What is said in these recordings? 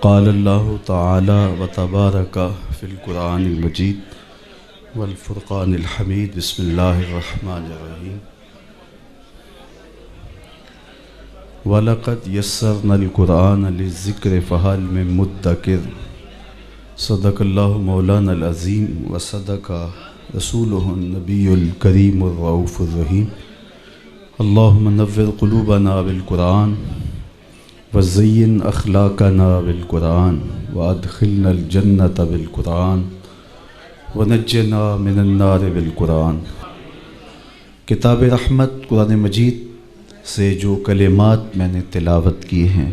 قال اللہ تعالی و تبارک فی القرآن المجید والفرقان الحمید بسم اللہ الرحمن الرحیم وَلَقَدْ يَسَّرْنَا الْقُرْآنَ لِلذِّكْرِ فَهَلْ مِن مُدَّكِرٍ صدق اللہ مولانا العظیم وصدق رسولہ النبی الکریم الرؤوف الرحیم اللہم نوّر قلوبنا بالقرآن وزین اخلاقنا بالقرآن وادخلنا الجنة بالقرآن ونجنا من النار بالقرآن۔ کتاب رحمت قرآن مجید سے جو کلمات میں نے تلاوت کیے ہیں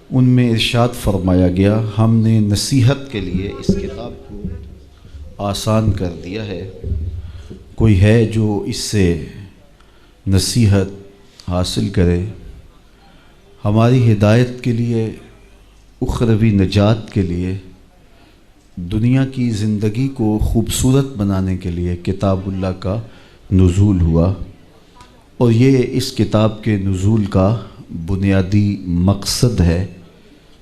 ان میں ارشاد فرمایا گیا، ہم نے نصیحت کے لیے اس کتاب کو آسان کر دیا ہے۔ کوئی ہے جو اس سے نصیحت حاصل کرے، ہماری ہدایت کے لیے، اخروی نجات کے لیے، دنیا کی زندگی کو خوبصورت بنانے کے لیے کتاب اللہ کا نزول ہوا، اور یہ اس کتاب کے نزول کا بنیادی مقصد ہے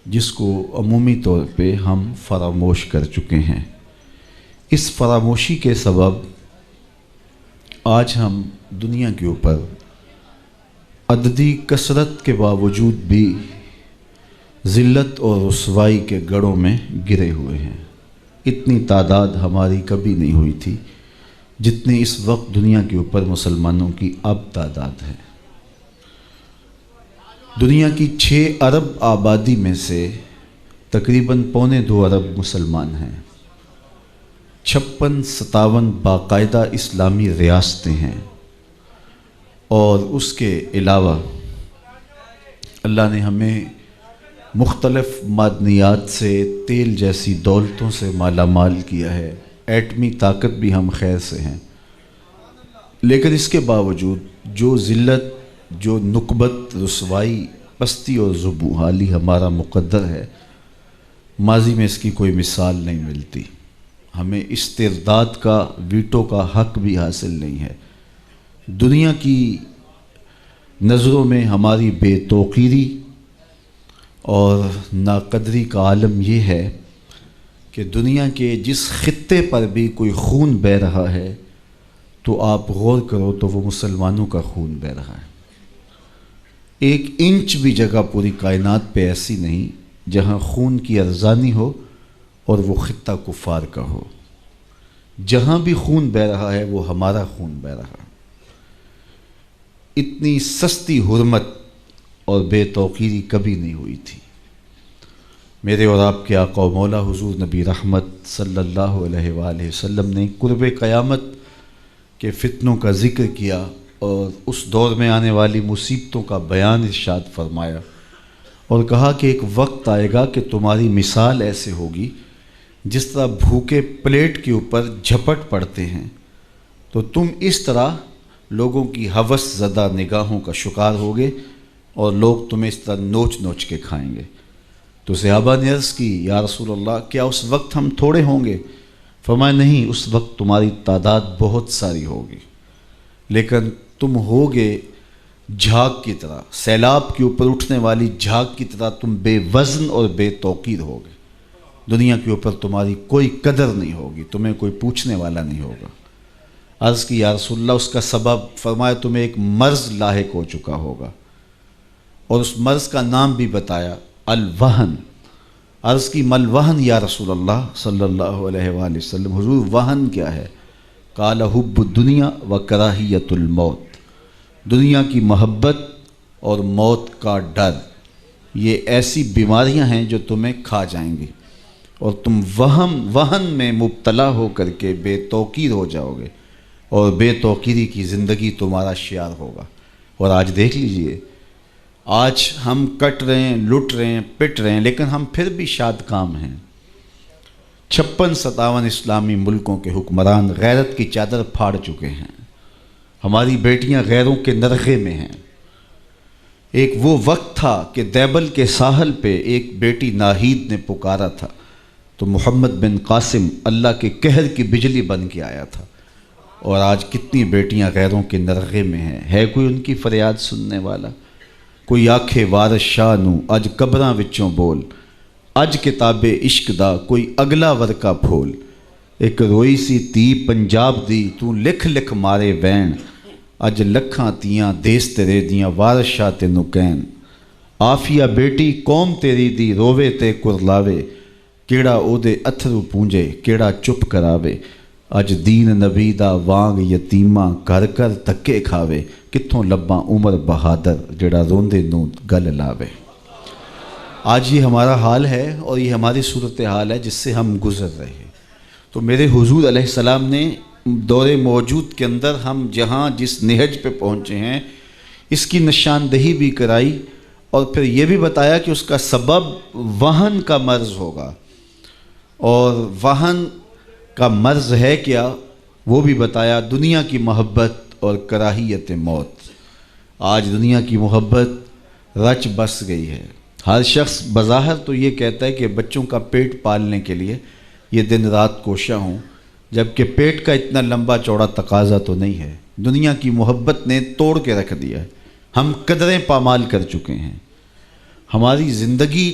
جس کو عمومی طور پہ ہم فراموش کر چکے ہیں۔ اس فراموشی کے سبب آج ہم دنیا کے اوپر عددی کثرت کے باوجود بھی ذلت اور رسوائی کے گڑھوں میں گرے ہوئے ہیں۔ اتنی تعداد ہماری کبھی نہیں ہوئی تھی جتنی اس وقت دنیا کے اوپر مسلمانوں کی اب تعداد ہے۔ دنیا کی 6 ارب آبادی میں سے تقریباً 2.25 ارب مسلمان ہیں۔ 56-57 باقاعدہ اسلامی ریاستیں ہیں، اور اس کے علاوہ اللہ نے ہمیں مختلف معدنیات سے، تیل جیسی دولتوں سے مالا مال کیا ہے، ایٹمی طاقت بھی ہم خیر سے ہیں، لیکن اس کے باوجود جو ذلت، جو نکبت، رسوائی، پستی اور ذوبحالی ہمارا مقدر ہے، ماضی میں اس کی کوئی مثال نہیں ملتی۔ ہمیں استرداد کا، ویٹو کا حق بھی حاصل نہیں ہے۔ دنیا کی نظروں میں ہماری بے توقیری اور ناقدری کا عالم یہ ہے کہ دنیا کے جس خطے پر بھی کوئی خون بہہ رہا ہے تو آپ غور کرو تو وہ مسلمانوں کا خون بہہ رہا ہے۔ 1 انچ بھی جگہ پوری کائنات پہ ایسی نہیں جہاں خون کی ارزانی ہو اور وہ خطہ کفار کا ہو۔ جہاں بھی خون بہہ رہا ہے وہ ہمارا خون بہہ رہا ہے۔ اتنی سستی حرمت اور بے توقیری کبھی نہیں ہوئی تھی۔ میرے اور آپ کے آقا و مولا حضور نبی رحمت صلی اللہ علیہ وآلہ وسلم نے قرب قیامت کے فتنوں کا ذکر کیا اور اس دور میں آنے والی مصیبتوں کا بیان ارشاد فرمایا، اور کہا کہ ایک وقت آئے گا کہ تمہاری مثال ایسے ہوگی جس طرح بھوکے پلیٹ کے اوپر جھپٹ پڑتے ہیں، تو تم اس طرح لوگوں کی ہوس زدہ نگاہوں کا شکار ہوگے اور لوگ تمہیں اس طرح نوچ نوچ کے کھائیں گے۔ تو صحابہ نے عرض کی، یا رسول اللہ کیا اس وقت ہم تھوڑے ہوں گے؟ فرمایا نہیں، اس وقت تمہاری تعداد بہت ساری ہوگی، لیکن تم ہوگے جھاگ کی طرح، سیلاب کے اوپر اٹھنے والی جھاگ کی طرح تم بے وزن اور بے توقیر ہوگے۔ دنیا کے اوپر تمہاری کوئی قدر نہیں ہوگی، تمہیں کوئی پوچھنے والا نہیں ہوگا۔ عرض کی یا رسول اللہ اس کا سبب؟ فرمایا تمہیں ایک مرض لاحق ہو چکا ہوگا، اور اس مرض کا نام بھی بتایا، الوہن۔ عرض کی مل وہن یا رسول اللہ صلی اللہ علیہ وآلہ وسلم، حضور وہن کیا ہے؟ قال حب الدنیا و کراہیت الموت، دنیا کی محبت اور موت کا ڈر، یہ ایسی بیماریاں ہیں جو تمہیں کھا جائیں گی، اور تم وہن میں مبتلا ہو کر کے بے توقیر ہو جاؤ گے، اور بے توقیری کی زندگی تمہارا شعار ہوگا۔ اور آج دیکھ لیجئے، آج ہم کٹ رہے ہیں، لٹ رہے ہیں، پٹ رہے ہیں، لیکن ہم پھر بھی شاد کام ہیں۔ 56-57 اسلامی ملکوں کے حکمران غیرت کی چادر پھاڑ چکے ہیں، ہماری بیٹیاں غیروں کے نرغے میں ہیں۔ ایک وہ وقت تھا کہ دیبل کے ساحل پہ ایک بیٹی ناہید نے پکارا تھا تو محمد بن قاسم اللہ کے قہر کی بجلی بن کے آیا تھا، اور آج کتنی بیٹیاں غیروں کے نرغے میں ہیں، ہے کوئی ان کی فریاد سننے والا؟ کوئی آکھے وارث شاہ نو اج قبراں وچوں بول، اج کتاب عشق دا کوئی اگلا ورکا پھول، ایک روئی سی تی پنجاب دی تو لکھ لکھ مارے وین، اج لکھاں تیاں دیس تیرے دیاں وارث شاہ تینوں کہن، آفیہ بیٹی قوم تیری دی رووے تے کرلاوے، کیڑا او دے اتھرو پونجے کیڑا چپ کراوے، اج دین نبی دا وانگ یتیماں گھر کر تکے کھاوے، کتھوں لباں عمر بہادر جڑا روندے نوں گل لاوے۔ آج یہ ہمارا حال ہے اور یہ ہماری صورتحال ہے جس سے ہم گزر رہے ہیں۔ تو میرے حضور علیہ السلام نے دور موجود کے اندر ہم جہاں جس نہج پہ پہنچے ہیں اس کی نشاندہی بھی کرائی، اور پھر یہ بھی بتایا کہ اس کا سبب وہن کا مرض ہوگا، اور وہن کا مرض ہے کیا وہ بھی بتایا، دنیا کی محبت اور کراہیت موت۔ آج دنیا کی محبت رچ بس گئی ہے، ہر شخص بظاہر تو یہ کہتا ہے کہ بچوں کا پیٹ پالنے کے لیے یہ دن رات کوشاں ہوں، جبکہ پیٹ کا اتنا لمبا چوڑا تقاضا تو نہیں ہے۔ دنیا کی محبت نے توڑ کے رکھ دیا ہے، ہم قدریں پامال کر چکے ہیں، ہماری زندگی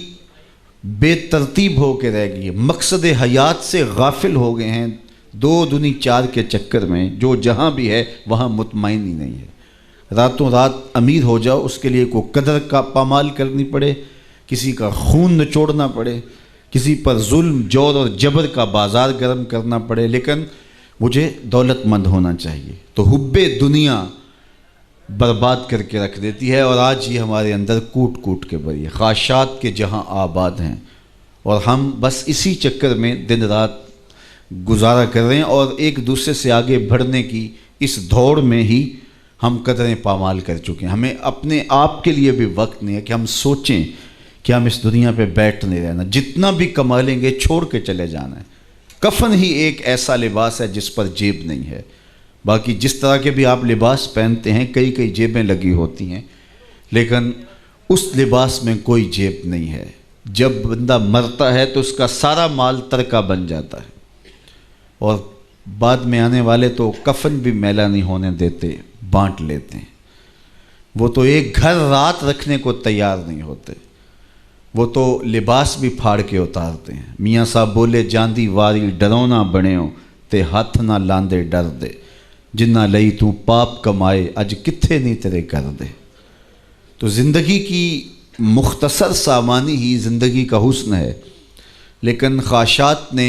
بے ترتیب ہو کے رہ گئی ہے، مقصد حیات سے غافل ہو گئے ہیں، دو دنی چار کے چکر میں جو جہاں بھی ہے وہاں مطمئن ہی نہیں ہے۔ راتوں رات امیر ہو جاؤ اس کے لیے کوئی قدر کا پامال کرنی پڑے، کسی کا خون نچوڑنا پڑے، کسی پر ظلم جور اور جبر کا بازار گرم کرنا پڑے، لیکن مجھے دولت مند ہونا چاہیے، تو حب دنیا برباد کر کے رکھ دیتی ہے، اور آج یہ ہمارے اندر کوٹ کوٹ کے بری ہے، خواہشات کے جہاں آباد ہیں، اور ہم بس اسی چکر میں دن رات گزارا کر رہے ہیں، اور ایک دوسرے سے آگے بڑھنے کی اس دوڑ میں ہی ہم قدریں پامال کر چکے ہیں۔ ہمیں اپنے آپ کے لیے بھی وقت نہیں ہے کہ ہم سوچیں کہ ہم اس دنیا پہ بیٹھ نہیں رہنا، جتنا بھی کما لیں گے چھوڑ کے چلے جانا ہے۔ کفن ہی ایک ایسا لباس ہے جس پر جیب نہیں ہے، باقی جس طرح کے بھی آپ لباس پہنتے ہیں کئی کئی جیبیں لگی ہوتی ہیں، لیکن اس لباس میں کوئی جیب نہیں ہے۔ جب بندہ مرتا ہے تو اس کا سارا مال ترکہ بن جاتا ہے، اور بعد میں آنے والے تو کفن بھی میلا نہیں ہونے دیتے، بانٹ لیتے ہیں۔ وہ تو ایک گھر رات رکھنے کو تیار نہیں ہوتے، وہ تو لباس بھی پھاڑ کے اتارتے ہیں۔ میاں صاحب بولے جاندی واری ڈرونا بنیو تے ہاتھ نہ لاندے ڈر دے، جنہ لئی تو پاپ کمائے اج کتھے نہیں تیرے کر دے۔ تو زندگی کی مختصر سامانی ہی زندگی کا حسن ہے، لیکن خواہشات نے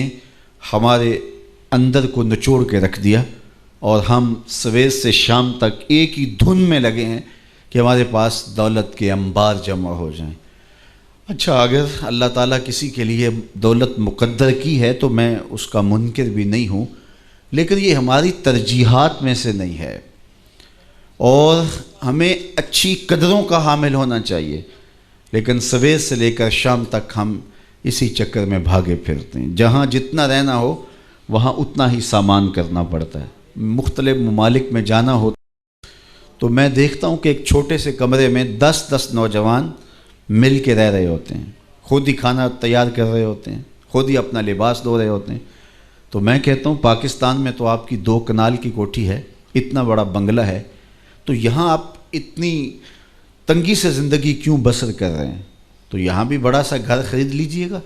ہمارے اندر کو نچوڑ کے رکھ دیا، اور ہم سویر سے شام تک ایک ہی دھن میں لگے ہیں کہ ہمارے پاس دولت کے انبار جمع ہو جائیں۔ اچھا، اگر اللہ تعالیٰ کسی کے لیے دولت مقدر کی ہے تو میں اس کا منکر بھی نہیں ہوں، لیکن یہ ہماری ترجیحات میں سے نہیں ہے، اور ہمیں اچھی قدروں کا حامل ہونا چاہیے، لیکن سویر سے لے کر شام تک ہم اسی چکر میں بھاگے پھرتے ہیں۔ جہاں جتنا رہنا ہو وہاں اتنا ہی سامان کرنا پڑتا ہے۔ مختلف ممالک میں جانا ہو تو میں دیکھتا ہوں کہ ایک چھوٹے سے کمرے میں 10 نوجوان مل کے رہ رہے ہوتے ہیں، خود ہی کھانا تیار کر رہے ہوتے ہیں، خود ہی اپنا لباس دھو رہے ہوتے ہیں۔ تو میں کہتا ہوں پاکستان میں تو آپ کی 2 کنال کی کوٹھی ہے، اتنا بڑا بنگلہ ہے، تو یہاں آپ اتنی تنگی سے زندگی کیوں بسر کر رہے ہیں؟ تو یہاں بھی بڑا سا گھر خرید لیجئے گا۔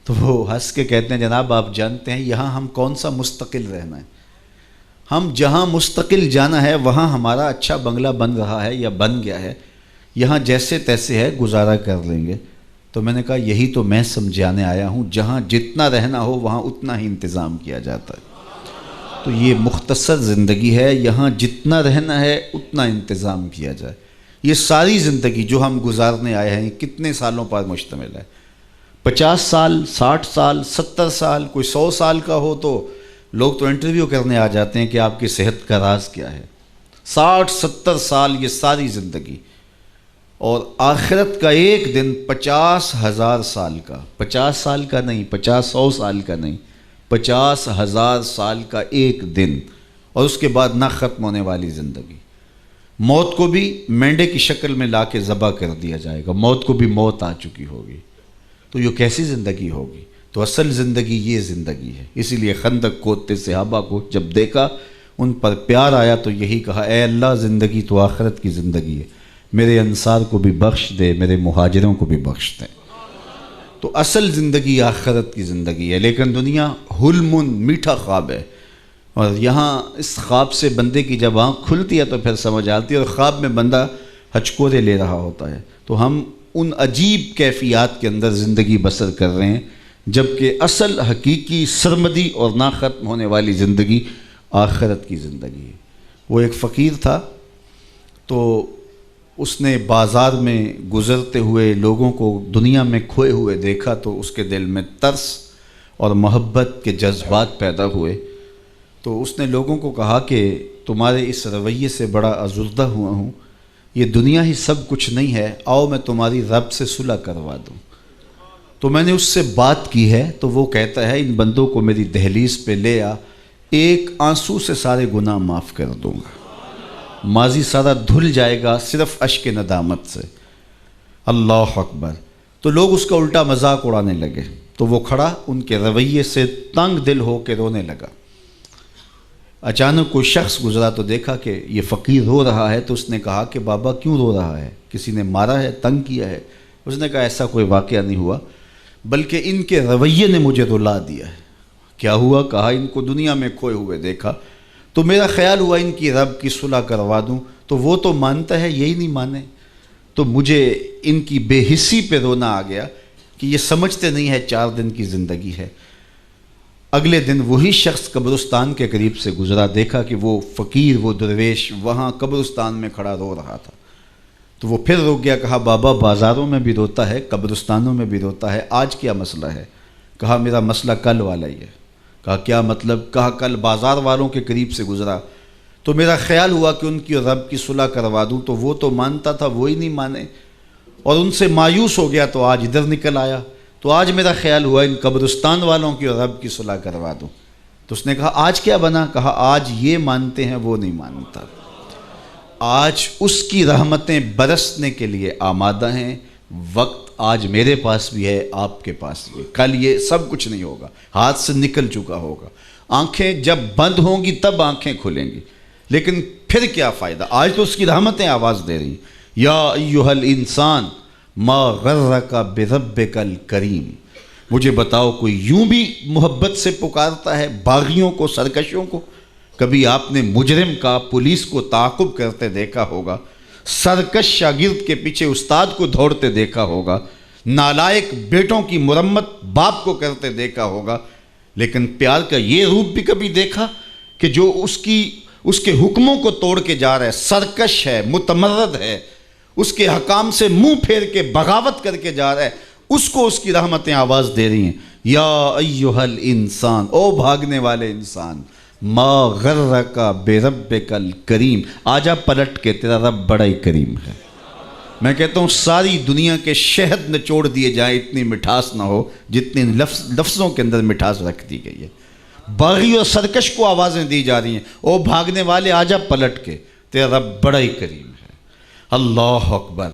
تو وہ ہنس کے کہتے ہیں جناب آپ جانتے ہیں یہاں ہم کون سا مستقل رہنا ہے، ہم جہاں مستقل جانا ہے وہاں ہمارا اچھا بنگلہ بن رہا ہے یا بن گیا ہے، یہاں جیسے تیسے ہے گزارا کر لیں گے۔ تو میں نے کہا یہی تو میں سمجھانے آیا ہوں، جہاں جتنا رہنا ہو وہاں اتنا ہی انتظام کیا جاتا ہے۔ تو یہ مختصر زندگی ہے، یہاں جتنا رہنا ہے اتنا انتظام کیا جائے۔ یہ ساری زندگی جو ہم گزارنے آئے ہیں کتنے سالوں پر مشتمل ہے؟ 50 سال، 60 سال، 70 سال، کوئی 100 سال کا ہو تو لوگ تو انٹرویو کرنے آ جاتے ہیں کہ آپ کی صحت کا راز کیا ہے۔ 60-70 سال یہ ساری زندگی، اور آخرت کا ایک دن 50,000 سال کا، 50 سال کا نہیں، 50-100 سال کا نہیں، 50,000 سال کا ایک دن، اور اس کے بعد نہ ختم ہونے والی زندگی۔ موت کو بھی مینڈے کی شکل میں لا کے ذبح کر دیا جائے گا، موت کو بھی موت آ چکی ہوگی، تو یہ کیسی زندگی ہوگی؟ تو اصل زندگی یہ زندگی ہے۔ اسی لیے خندق کھودتے صحابہ کو جب دیکھا ان پر پیار آیا تو یہی کہا، اے اللہ زندگی تو آخرت کی زندگی ہے، میرے انصار کو بھی بخش دے، میرے مہاجروں کو بھی بخش دے۔ تو اصل زندگی آخرت کی زندگی ہے، لیکن دنیا حلم، میٹھا خواب ہے، اور یہاں اس خواب سے بندے کی جب آنکھ کھلتی ہے تو پھر سمجھ آتی ہے، اور خواب میں بندہ ہچکورے لے رہا ہوتا ہے۔ تو ہم ان عجیب کیفیات کے اندر زندگی بسر کر رہے ہیں، جبکہ اصل حقیقی سرمدی اور نہ ختم ہونے والی زندگی آخرت کی زندگی ہے۔ وہ ایک فقیر تھا، تو اس نے بازار میں گزرتے ہوئے لوگوں کو دنیا میں کھوئے ہوئے دیکھا، تو اس کے دل میں ترس اور محبت کے جذبات پیدا ہوئے۔ تو اس نے لوگوں کو کہا کہ تمہارے اس رویے سے بڑا ازردہ ہوا ہوں، یہ دنیا ہی سب کچھ نہیں ہے، آؤ میں تمہاری رب سے صلح کروا دوں۔ تو میں نے اس سے بات کی ہے، تو وہ کہتا ہے ان بندوں کو میری دہلیز پہ لے آ، ایک آنسو سے سارے گناہ معاف کر دوں گا، ماضی سارا دھل جائے گا صرف اشک ندامت سے۔ اللہ اکبر۔ تو لوگ اس کا الٹا مذاق اڑانے لگے، تو وہ کھڑا ان کے رویے سے تنگ دل ہو کے رونے لگا۔ اچانک کوئی شخص گزرا تو دیکھا کہ یہ فقیر رو رہا ہے، تو اس نے کہا کہ بابا کیوں رو رہا ہے؟ کسی نے مارا ہے، تنگ کیا ہے؟ اس نے کہا ایسا کوئی واقعہ نہیں ہوا، بلکہ ان کے رویے نے مجھے رلا دیا ہے۔ کیا ہوا؟ کہا ان کو دنیا میں کھوئے ہوئے دیکھا تو میرا خیال ہوا ان کی رب کی صلح کروا دوں، تو وہ تو مانتا ہے، یہی نہیں مانے، تو مجھے ان کی بے حسی پہ رونا آ گیا کہ یہ سمجھتے نہیں ہے 4 دن کی زندگی ہے۔ اگلے دن وہی شخص قبرستان کے قریب سے گزرا، دیکھا کہ وہ فقیر، وہ درویش وہاں قبرستان میں کھڑا رو رہا تھا، تو وہ پھر رو گیا۔ کہا بابا بازاروں میں بھی روتا ہے، قبرستانوں میں بھی روتا ہے، آج کیا مسئلہ ہے؟ کہا میرا مسئلہ کل والا ہی ہے۔ کہا کیا مطلب؟ کہا کل بازار والوں کے قریب سے گزرا تو میرا خیال ہوا کہ ان کی رب کی صلح کروا دوں، تو وہ تو مانتا تھا، وہی نہیں مانے، اور ان سے مایوس ہو گیا تو آج ادھر نکل آیا، تو آج میرا خیال ہوا ان قبرستان والوں کی رب کی صلح کروا دوں۔ تو اس نے کہا آج کیا بنا؟ کہا آج یہ مانتے ہیں، وہ نہیں مانتا، آج اس کی رحمتیں برسنے کے لیے آمادہ ہیں، وقت آج میرے پاس بھی ہے، آپ کے پاس بھی ہے، کل یہ سب کچھ نہیں ہوگا، ہاتھ سے نکل چکا ہوگا، آنکھیں جب بند ہوں گی تب آنکھیں کھلیں گی، لیکن پھر کیا فائدہ؟ آج تو اس کی رحمتیں آواز دے رہی ہیں، یا ایھا الانسان ما غرک بربک الکریم۔ مجھے بتاؤ کوئی یوں بھی محبت سے پکارتا ہے باغیوں کو، سرکشوں کو؟ کبھی آپ نے مجرم کا پولیس کو تعاقب کرتے دیکھا ہوگا، سرکش شاگرد کے پیچھے استاد کو دوڑتے دیکھا ہوگا، نالائق بیٹوں کی مرمت باپ کو کرتے دیکھا ہوگا، لیکن پیار کا یہ روپ بھی کبھی دیکھا کہ جو اس کے حکموں کو توڑ کے جا رہا ہے، سرکش ہے، متمرد ہے، اس کے حکام سے منہ پھیر کے بغاوت کر کے جا رہا ہے، اس کو اس کی رحمتیں آواز دے رہی ہیں، یا ایھا الانسان، او بھاگنے والے انسان، ما غرک بربک الکریم، آجا پلٹ کے، تیرا رب بڑا ہی کریم ہے۔ میں کہتا ہوں ساری دنیا کے شہد نچوڑ دیے جائیں، اتنی مٹھاس نہ ہو جتنی لفظوں کے اندر مٹھاس رکھ دی گئی ہے۔ باغی اور سرکش کو آوازیں دی جا رہی ہیں، او بھاگنے والے آجا پلٹ کے، تیرا رب بڑا ہی کریم ہے۔ اللہ اکبر۔